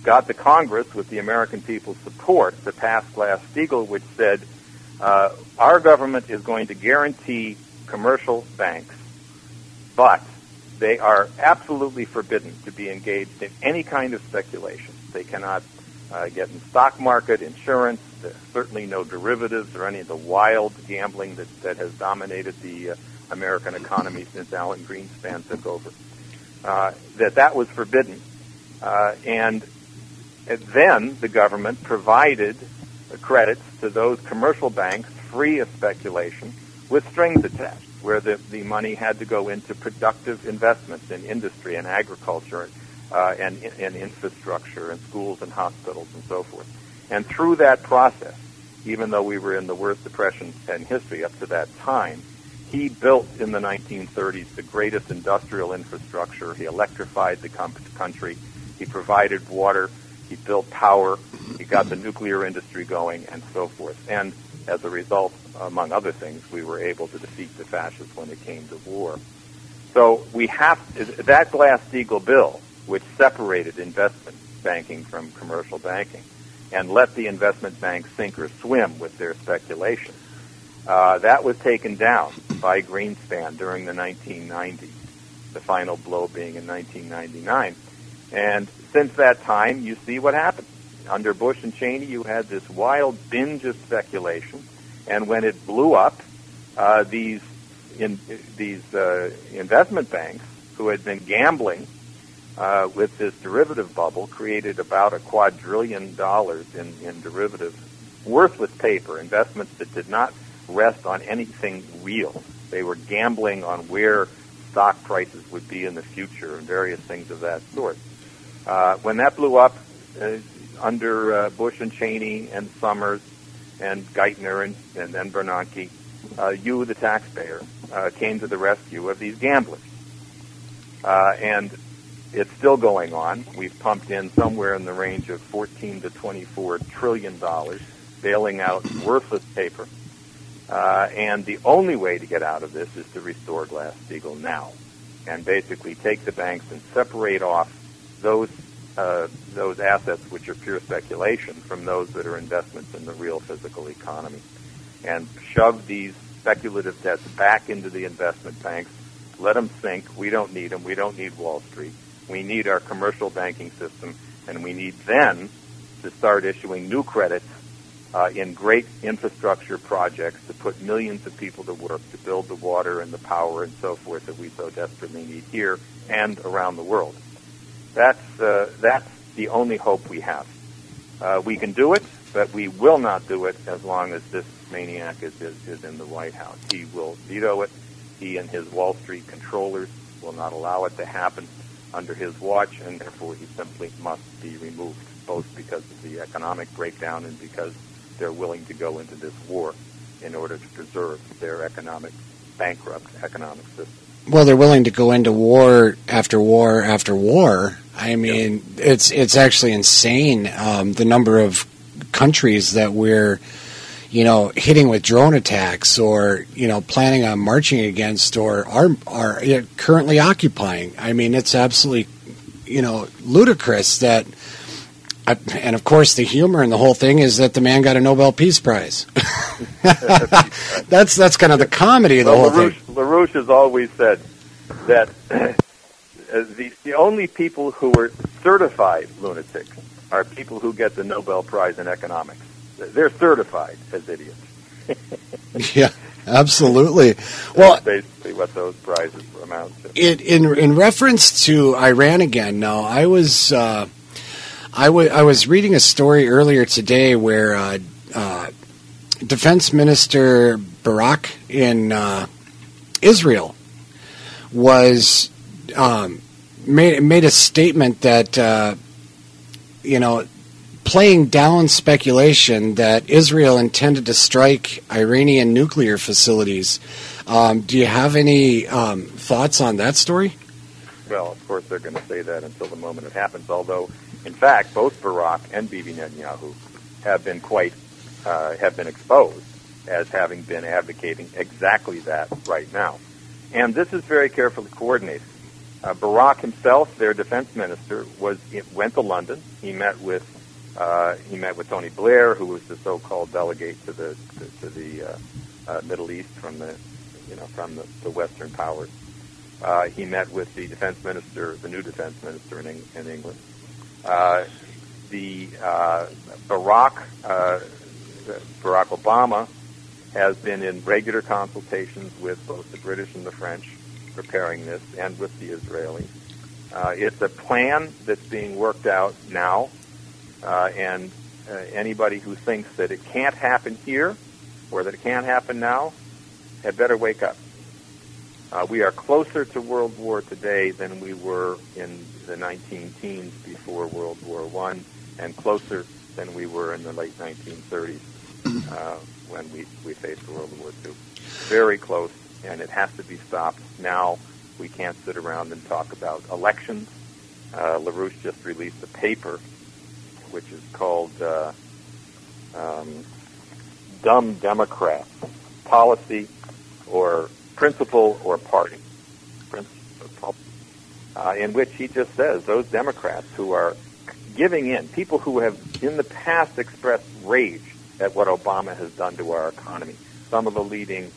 got the Congress, with the American people's support, to pass Glass-Steagall, which said, our government is going to guarantee commercial banks, but they are absolutely forbidden to be engaged in any kind of speculation. They cannot get in stock market, insurance, certainly no derivatives or any of the wild gambling that has dominated the American economy since Alan Greenspan took over. That was forbidden. And then the government provided credits to those commercial banks free of speculation with strings attached, where the money had to go into productive investments in industry and agriculture and infrastructure and schools and hospitals and so forth. And through that process, even though we were in the worst depression in history up to that time, he built in the 1930s the greatest industrial infrastructure. He electrified the country. He provided water. He built power. He got the nuclear industry going and so forth. And as a result, among other things, we were able to defeat the fascists when it came to war. So we have that Glass-Steagall bill, which separated investment banking from commercial banking and let the investment banks sink or swim with their speculation, that was taken down by Greenspan during the 1990s, the final blow being in 1999. And since that time, you see what happened. Under Bush and Cheney, you had this wild binge of speculation, and when it blew up, these investment banks who had been gambling with this derivative bubble created about $2 quadrillion in derivative, worthless paper, investments that did not rest on anything real. They were gambling on where stock prices would be in the future and various things of that sort. When that blew up under Bush and Cheney and Summers and Geithner and then Bernanke, you, the taxpayer, came to the rescue of these gamblers. And it's still going on. We've pumped in somewhere in the range of $14 to $24 trillion, bailing out worthless paper. And the only way to get out of this is to restore Glass-Steagall now, and basically take the banks and separate off those assets which are pure speculation from those that are investments in the real physical economy, and shove these speculative debts back into the investment banks. Let them sink. We don't need them. We don't need Wall Street. We need our commercial banking system, and we need then to start issuing new credits in great infrastructure projects to put millions of people to work to build the water and the power and so forth that we so desperately need here and around the world. That's the only hope we have. We can do it, but we will not do it as long as this maniac is in the White House. He will veto it. He and his Wall Street controllers will not allow it to happen under his watch, and therefore he simply must be removed, both because of the economic breakdown and because they're willing to go into this war in order to preserve their bankrupt economic system. Well, they're willing to go into war after war after war. I mean, yep. It's actually insane, the number of countries that we're, hitting with drone attacks or, planning on marching against or are currently occupying. I mean, it's absolutely, ludicrous that, and of course the humor in the whole thing is that the man got a Nobel Peace Prize. That's kind of the comedy of the whole thing. LaRouche has always said that the only people who are certified lunatics are people who get the Nobel Prize in economics. They're certified as idiots. Yeah, absolutely. Well, that's basically what those prizes amount to. In reference to Iran again, now I was reading a story earlier today where Defense Minister Barak in Israel was made a statement that playing down speculation that Israel intended to strike Iranian nuclear facilities. Do you have any thoughts on that story? Well, of course they're going to say that until the moment it happens, although, in fact, both Barak and Bibi Netanyahu have been exposed as having been advocating exactly that right now. And this is very carefully coordinated. Barack himself, their defense minister, went to London. He met with Tony Blair, who was the so-called delegate to the Middle East from the Western powers. He met with the defense minister, the new defense minister in England. Barack Obama has been in regular consultations with both the British and the French, preparing this, and with the Israelis. It's a plan that's being worked out now, and anybody who thinks that it can't happen here or that it can't happen now had better wake up. We are closer to World War today than we were in the 19-teens before World War I, and closer than we were in the late 1930s when we faced World War II. Very close, and it has to be stopped now. We can't sit around and talk about elections. LaRouche just released a paper which is called Dumb Democrats, Policy or Principle or Party, in which he just says those Democrats who are giving in, people who have in the past expressed rage at what Obama has done to our economy, some of the leading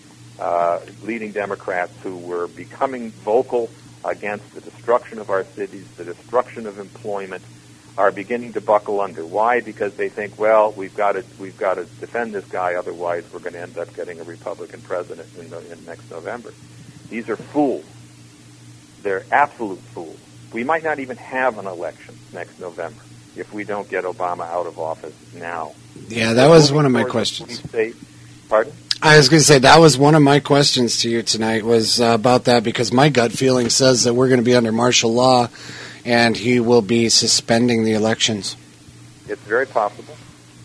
Democrats who were becoming vocal against the destruction of our cities, the destruction of employment, are beginning to buckle under. Why? Because they think, well, we've got to defend this guy, otherwise we're going to end up getting a Republican president in next November. These are fools. They're absolute fools. We might not even have an election next November if we don't get Obama out of office now. Yeah, that was one of my questions. Pardon? I was going to say, that was one of my questions to you tonight, was about that, because my gut feeling says that we're going to be under martial law and he will be suspending the elections. It's very possible.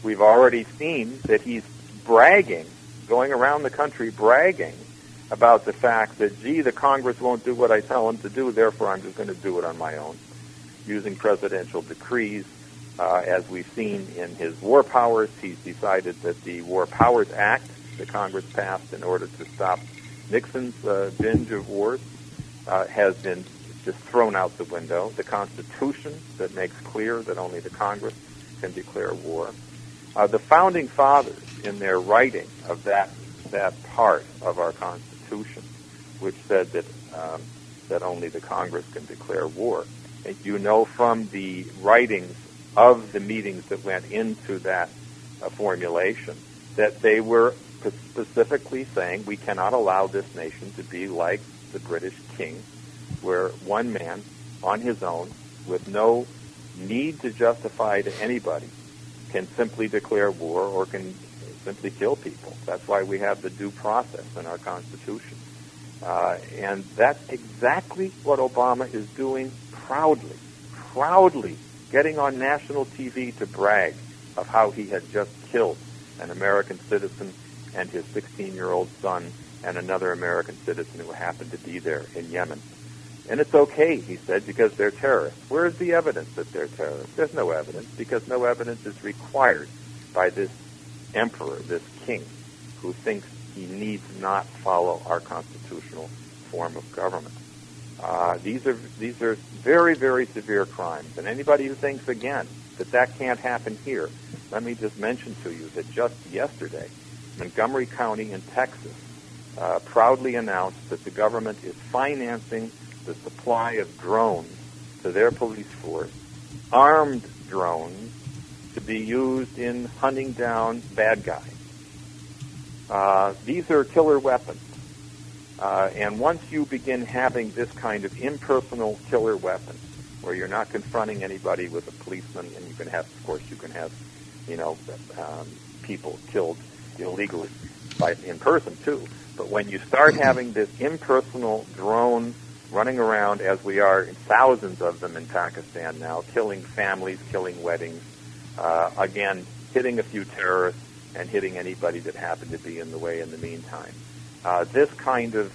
We've already seen that he's bragging, going around the country bragging about the fact that, gee, the Congress won't do what I tell them to do, therefore I'm just going to do it on my own, using presidential decrees. As we've seen in his war powers, he's decided that the War Powers Act that Congress passed in order to stop Nixon's binge of wars has been just thrown out the window. The Constitution that makes clear that only the Congress can declare war. The Founding Fathers, in their writing of that part of our Constitution, which said that only the Congress can declare war, and you know from the writings of the meetings that went into that formulation that they were specifically saying we cannot allow this nation to be like the British king, where one man on his own, with no need to justify to anybody, can simply declare war or can simply kill people. That's why we have the due process in our Constitution. And that's exactly what Obama is doing proudly, getting on national TV to brag of how he had just killed an American citizen and his 16-year-old son and another American citizen who happened to be there in Yemen. And it's okay, he said, because they're terrorists. Where's the evidence that they're terrorists? There's no evidence, because no evidence is required by this emperor, this king, who thinks he needs not follow our constitutional form of government. These are very, very severe crimes. And anybody who thinks, again, that can't happen here, let me just mention to you that just yesterday, Montgomery County in Texas proudly announced that the government is financing the supply of drones to their police force, armed drones, to be used in hunting down bad guys. These are killer weapons. And once you begin having this kind of impersonal killer weapon, where you're not confronting anybody with a policeman, and you can have people killed illegally in person too. But when you start having this impersonal drone running around, as we are, in thousands of them in Pakistan now, killing families, killing weddings, again, hitting a few terrorists and hitting anybody that happened to be in the way in the meantime. This kind of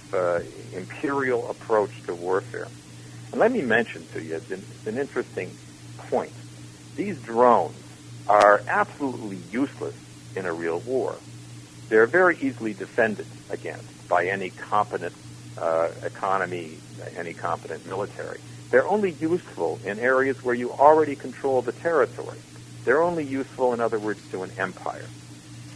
imperial approach to warfare. And let me mention to you, it's an interesting point. These drones are absolutely useless in a real war. They're very easily defended against by any competent economy, any competent military. They're only useful in areas where you already control the territory. They're only useful, in other words, to an empire.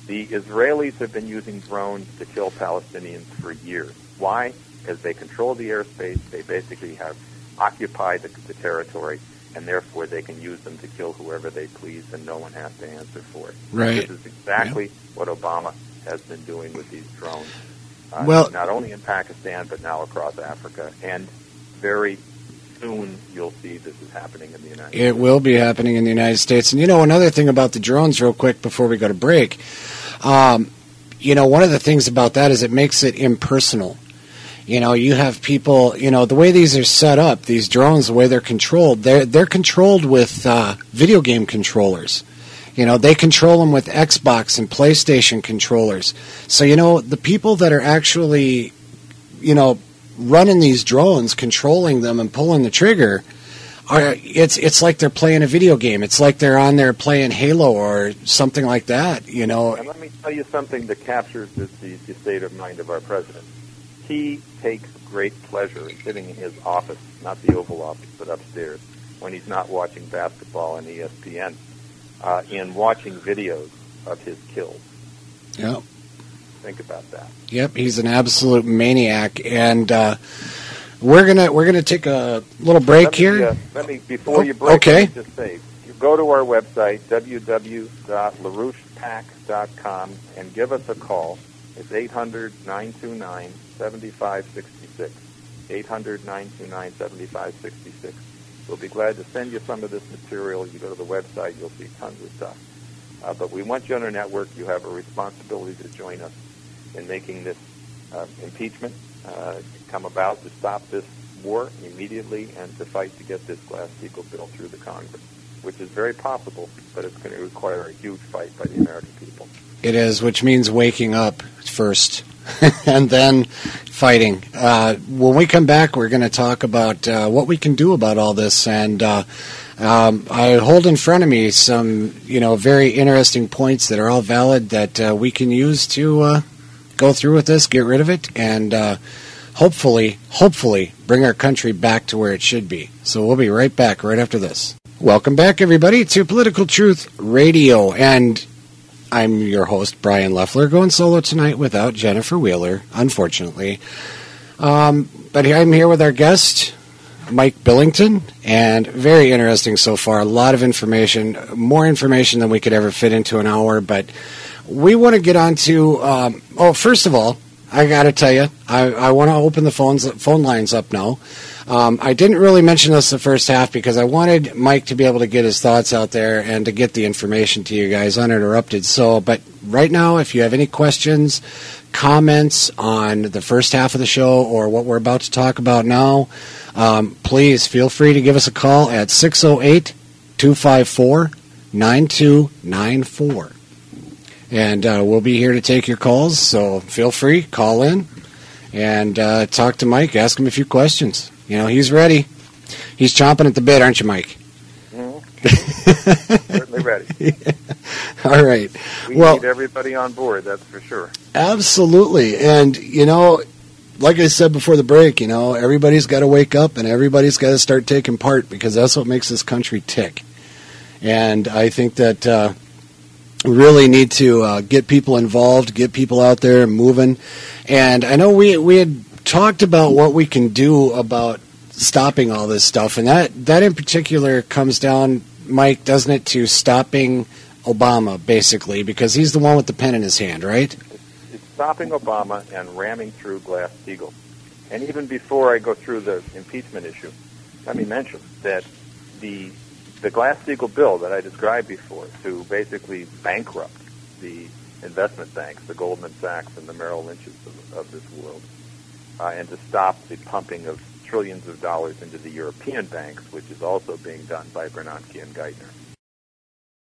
The Israelis have been using drones to kill Palestinians for years. Why? Because they control the airspace. They basically have occupied the territory, and therefore they can use them to kill whoever they please, and no one has to answer for it. Right. This is exactly what Obama has been doing with these drones, not only in Pakistan, but now across Africa. And very soon you'll see this is happening in the United States. It will be happening in the United States. And, another thing about the drones real quick before we go to break, one of the things about that is it makes it impersonal. You have people, the way these are set up, these drones, the way they're controlled, they're controlled with video game controllers. They control them with Xbox and PlayStation controllers. So, the people that are actually, running these drones, controlling them and pulling the trigger, it's like they're playing a video game. It's like they're on there playing Halo or something like that, And let me tell you something that captures the state of mind of our president. He takes great pleasure in sitting in his office, not the Oval Office, but upstairs, when he's not watching basketball on ESPN, in watching videos of his kills. Yep. Think about that. Yep, he's an absolute maniac, and we're gonna take a little break here. Before you break, okay. Let me just say, you go to our website www.larouchepac.com and give us a call. It's 800-929-7566. 800-929-7566. We'll be glad to send you some of this material. You go to the website, you'll see tons of stuff. But we want you on our network. You have a responsibility to join us in making this impeachment come about, to stop this war immediately and to fight to get this Glass-Steagall bill through the Congress, which is very possible, but it's going to require a huge fight by the American people. It is, which means waking up first and then fighting. When we come back, we're going to talk about what we can do about all this. And I hold in front of me some, very interesting points that are all valid that we can use to go through with this, get rid of it, and hopefully bring our country back to where it should be. So we'll be right back right after this. Welcome back, everybody, to Political Truth Radio. And I'm your host, Brian Leffler, going solo tonight without Jennifer Wheeler, unfortunately. But I'm here with our guest, Mike Billington, and very interesting so far. A lot of information, more information than we could ever fit into an hour. But we want to get on to, first of all, I got to tell you, I want to open the phone lines up now. I didn't really mention this the first half because I wanted Mike to be able to get his thoughts out there and to get the information to you guys uninterrupted. But right now, if you have any questions, comments on the first half of the show or what we're about to talk about now, please feel free to give us a call at 608-254-9294. And we'll be here to take your calls, so feel free, call in, and talk to Mike, ask him a few questions. He's ready. He's chomping at the bit, aren't you, Mike? Mm-hmm. Certainly ready. Yeah. All right. We need everybody on board, that's for sure. Absolutely. And, like I said before the break, everybody's got to wake up and everybody's got to start taking part because that's what makes this country tick. And I think that we really need to get people involved, get people out there moving. And I know we had talked about what we can do about stopping all this stuff, and that in particular comes down, Mike, doesn't it, to stopping Obama, basically, because he's the one with the pen in his hand, right? It's stopping Obama and ramming through Glass-Steagall. And even before I go through the impeachment issue, let me mention that the Glass-Steagall bill that I described before to basically bankrupt the investment banks, the Goldman Sachs and the Merrill Lynches of this world, and to stop the pumping of trillions of dollars into the European banks, which is also being done by Bernanke and Geithner.